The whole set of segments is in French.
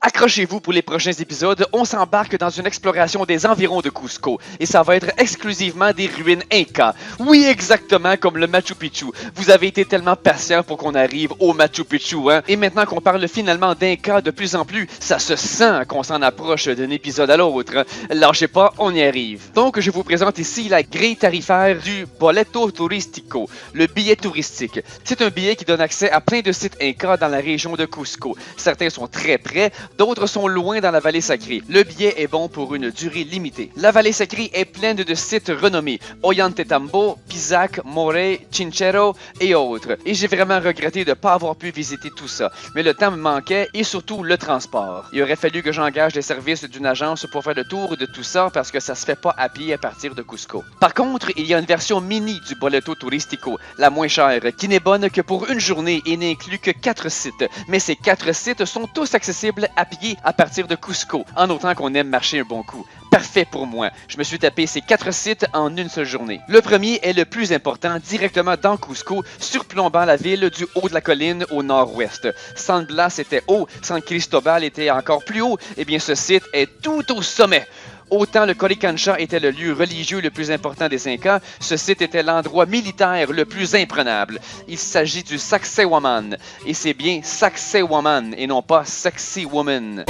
Accrochez-vous pour les prochains épisodes, on s'embarque dans une exploration des environs de Cusco et ça va être exclusivement des ruines Inca. Oui, exactement comme le Machu Picchu. Vous avez été tellement patient pour qu'on arrive au Machu Picchu, hein? Et maintenant qu'on parle finalement d'Inca de plus en plus, ça se sent qu'on s'en approche d'un épisode à l'autre. Lâchez pas, on y arrive. Donc, je vous présente ici la grille tarifaire du Boleto Turistico, le billet touristique. C'est un billet qui donne accès à plein de sites Inca dans la région de Cusco. Certains sont très près, d'autres sont loin dans la vallée sacrée. Le billet est bon pour une durée limitée. La vallée sacrée est pleine de sites renommés. Ollantaytambo, Pisac, Morey, Chinchero et autres. Et j'ai vraiment regretté de ne pas avoir pu visiter tout ça. Mais le temps me manquait et surtout le transport. Il aurait fallu que j'engage les services d'une agence pour faire le tour de tout ça parce que ça se fait pas à pied à partir de Cusco. Par contre, il y a une version mini du Boleto Turistico, la moins chère, qui n'est bonne que pour une journée et n'inclut que 4 sites. Mais ces 4 sites sont tous accessibles à pied à partir de Cusco, en autant qu'on aime marcher un bon coup. Parfait pour moi. Je me suis tapé ces 4 sites en une seule journée. Le premier est le plus important, directement dans Cusco, surplombant la ville du haut de la colline au nord-ouest. San Blas était haut, San Cristobal était encore plus haut, et bien ce site est tout au sommet. Autant le Coricancha était le lieu religieux le plus important des Incas, ce site était l'endroit militaire le plus imprenable. Il s'agit du Sacsayhuaman, et c'est bien Sacsayhuaman et non pas Sexy Woman.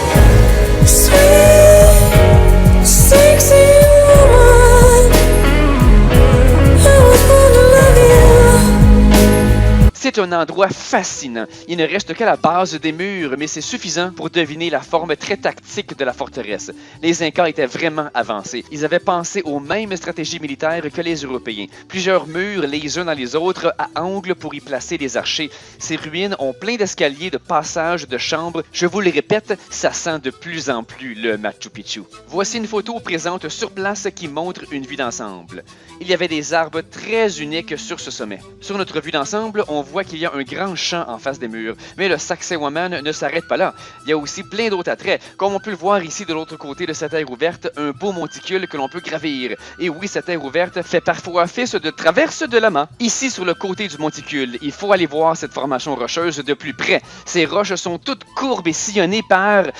Sweet, sexy woman, I was born to love you. C'est un endroit fascinant. Il ne reste qu'à la base des murs, mais c'est suffisant pour deviner la forme très tactique de la forteresse. Les Incas étaient vraiment avancés. Ils avaient pensé aux mêmes stratégies militaires que les Européens. Plusieurs murs les uns dans les autres à angle pour y placer des archers. Ces ruines ont plein d'escaliers, de passages, de chambres. Je vous le répète, ça sent de plus en plus le Machu Picchu. Voici une photo présente sur place qui montre une vue d'ensemble. Il y avait des arbres très uniques sur ce sommet. Sur notre vue d'ensemble, on voit qu'il y a un grand champ en face des murs, mais le Sacsayhuaman ne s'arrête pas là. Il y a aussi plein d'autres attraits, comme on peut le voir ici de l'autre côté de cette terre ouverte, un beau monticule que l'on peut gravir. Et oui, cette terre ouverte fait parfois office de traverse de lama. Ici, sur le côté du monticule, il faut aller voir cette formation rocheuse de plus près. Ces roches sont toutes courbes et sillonnées par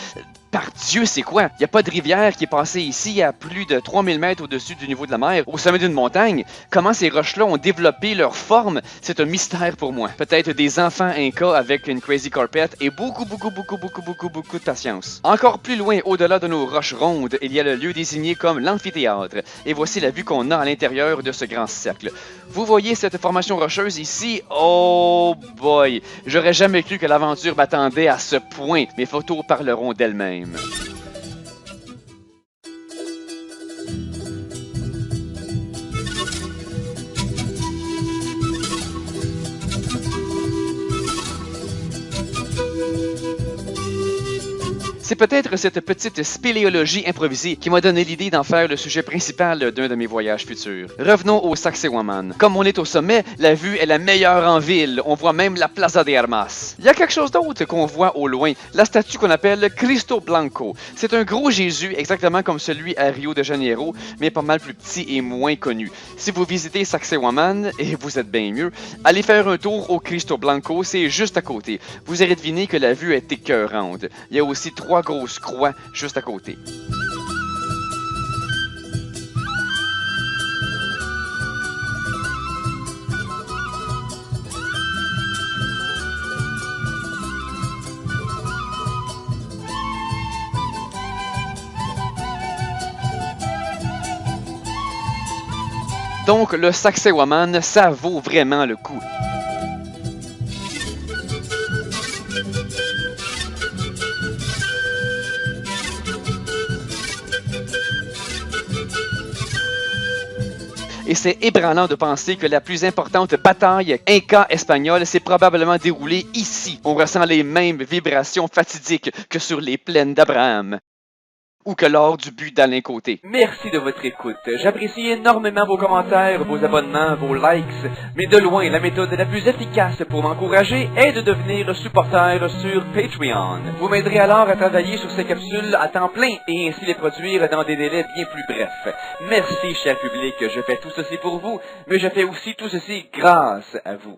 Dieu, c'est quoi? Il n'y a pas de rivière qui est passée ici à plus de 3000 mètres au-dessus du niveau de la mer, au sommet d'une montagne. Comment ces roches-là ont développé leur forme? C'est un mystère pour moi. Peut-être des enfants Incas avec une crazy carpet et beaucoup de patience. Encore plus loin, au-delà de nos roches rondes, il y a le lieu désigné comme l'amphithéâtre. Et voici la vue qu'on a à l'intérieur de ce grand cercle. Vous voyez cette formation rocheuse ici? Oh boy! J'aurais jamais cru que l'aventure m'attendait à ce point. Mes photos parleront d'elles-mêmes. C'est peut-être cette petite spéléologie improvisée qui m'a donné l'idée d'en faire le sujet principal d'un de mes voyages futurs. Revenons au Sacsayhuaman. Comme on est au sommet, la vue est la meilleure en ville. On voit même la Plaza de Armas. Il y a quelque chose d'autre qu'on voit au loin, la statue qu'on appelle Cristo Blanco. C'est un gros Jésus, exactement comme celui à Rio de Janeiro, mais pas mal plus petit et moins connu. Si vous visitez Sacsayhuaman, et vous êtes bien mieux, allez faire un tour au Cristo Blanco, c'est juste à côté. Vous aurez deviné que la vue est écœurante. Il y a aussi 3 grosses croix juste à côté. Donc, le Sacsayhuaman, ça vaut vraiment le coup. Et c'est ébranlant de penser que la plus importante bataille Inca-espagnole s'est probablement déroulée ici. On ressent les mêmes vibrations fatidiques que sur les plaines d'Abraham. Ou que lors du but d'Alain Côté. Merci de votre écoute. J'apprécie énormément vos commentaires, vos abonnements, vos likes, mais de loin, la méthode la plus efficace pour m'encourager est de devenir supporter sur Patreon. Vous m'aiderez alors à travailler sur ces capsules à temps plein et ainsi les produire dans des délais bien plus brefs. Merci, cher public, je fais tout ceci pour vous, mais je fais aussi tout ceci grâce à vous.